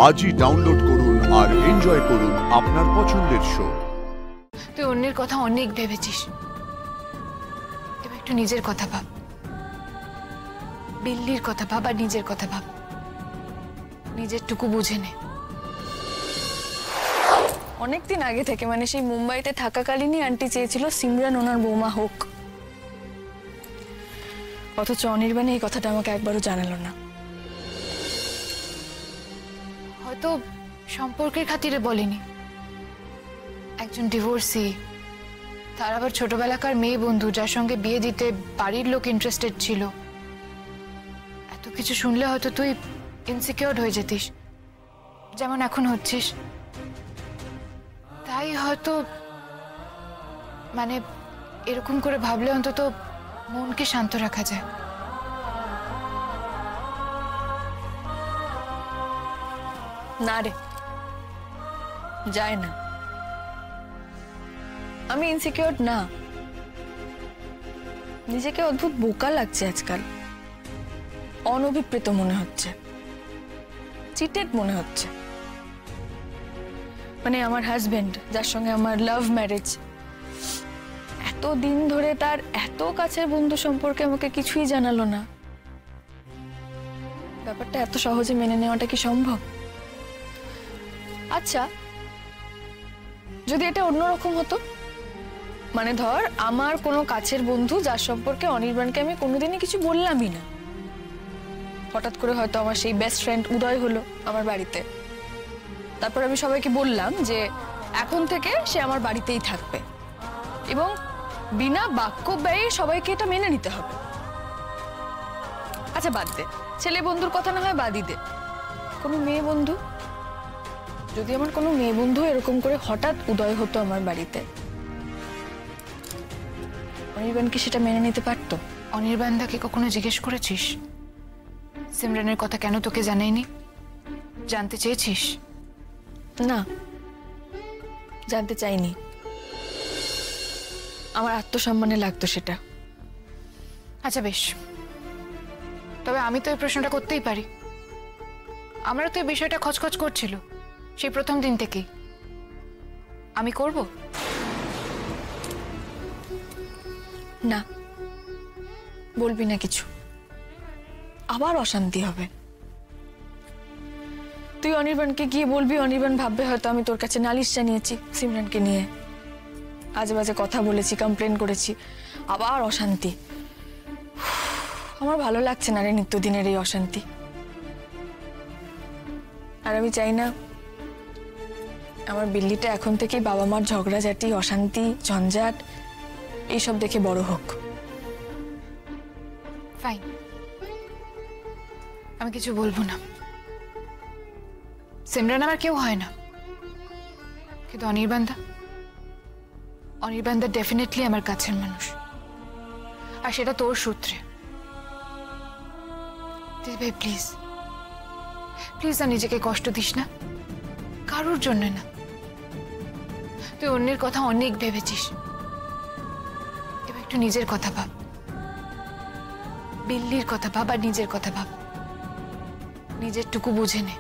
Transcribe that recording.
আজই ডাউনলোড করুন আর এনজয় করুন আপনার পছন্দের শো। তুই অন্যের কথা অনেক ভেবেছিস, এবার একটু নিজের কথা ভাব। বিল্লির কথা ভাব আর নিজের কথা ভাব। নিজের টুকু বুঝে নে। অনেকদিন আগে থেকে, মানে সেই মুম্বাইতে থাকাকালীনই আন্টি চেয়েছিল সিমরান ওনার বৌমা হোক, অথচ অনির্বাণ এই কথাটা আমাকে একবারও জানালো না। হয়তো সম্পর্কের খাতিরে বলেনি। একজন ডিভোর্সি, তার আবার ছোটবেলাকার মেয়ে বন্ধু, যার সঙ্গে বিয়ে দিতে বাড়ির লোক ইন্টারেস্টেড ছিল। এত কিছু শুনলে হয়তো তুই ইনসিকিউরড হয়ে যেতিস, যেমন এখন হচ্ছিস। তাই হয়তো মানে এরকম করে ভাবলে অন্তত মনকে শান্ত রাখা যায়। না রে, যায় না। আমি ইনসিকিউর না, নিজেকে অদ্ভুত বোকা লাগছে আজকাল। অনভিপ্রেত মনে হচ্ছে, চিটেড মনে হচ্ছে। মানে আমার হাজবেন্ড, যার সঙ্গে আমার লাভ ম্যারেজ, এত দিন ধরে তার এত কাছের বন্ধু সম্পর্কে আমাকে কিছুই জানালো না। ব্যাপারটা এত সহজে মেনে নেওয়াটা কি সম্ভব? আচ্ছা, যদি এটা অন্যরকম হতো, মানে ধর আমার কোনো কাছের বন্ধু যার সম্পর্কে অনির্বাণকে আমি কোনোদিনই কিছু বললামই না, হঠাৎ করে হয়তো আমার সেই বেস্ট ফ্রেন্ড উদয় হলো আমার বাড়িতে, তারপর আমি সবাইকে বললাম যে এখন থেকে সে আমার বাড়িতেই থাকবে এবং বিনা বাক্য ব্যয়ে সবাইকে এটা মেনে নিতে হবে। আচ্ছা বাদ দে, ছেলে বন্ধুর কথা না হয় বাদই দে, কোনো মেয়ে বন্ধু, যদি আমার কোনো মেয়ে বন্ধু এরকম করে হঠাৎ উদয় হতো আমার বাড়িতে, অনির্বাণ কি সেটা মেনে নিতে পারতো? অনির্বাণদাকে কখনো জিজ্ঞেস করেছিস সিমরানের কথা কেন তোকে জানাইনি? জানতে চেয়েছিস? না, জানতে চাইনি। আমার আত্মসম্মানে লাগতো সেটা। আচ্ছা বেশ, তবে আমি তো এই প্রশ্নটা করতেই পারি। আমারও তো এই বিষয়টা খচখচ করছিল সেই প্রথম দিন থেকেই। আমি করব না, বলবি না কিছু, আবার অশান্তি হবে। তুই অনির্বাণকে গিয়ে বলবি, অনির্বাণ ভাববে হয়তো আমি তোর কাছে নালিশ জানিয়েছি সিমরানকে নিয়ে, আজে বাজে কথা বলেছি, কমপ্লেন করেছি, আবার অশান্তি। আমার ভালো লাগছে না রে নিত্যদিনের এই অশান্তি। আর আমি চাই না আমার বিল্লিটা এখন থেকেই বাবা মার ঝগড়াঝাটি, অশান্তি, ঝঞ্ঝাট এইসব দেখে বড় হোক। ফাইন, আমি কিছু বলবো না। সিমরান আমার কেউ হয় না, কিন্তু অনির্বাণদা ডেফিনেটলি আমার কাছের মানুষ, আর সেটা তোর সূত্রে। ভাই প্লিজ প্লিজ আর নিজেকে কষ্ট দিস না, কারোর জন্য না। তুই অন্যের কথা অনেক ভেবেছিস, এবার একটু নিজের কথা ভাব। বিল্লির কথা ভাব আর নিজের কথা ভাব। নিজের টুকু বুঝে নে।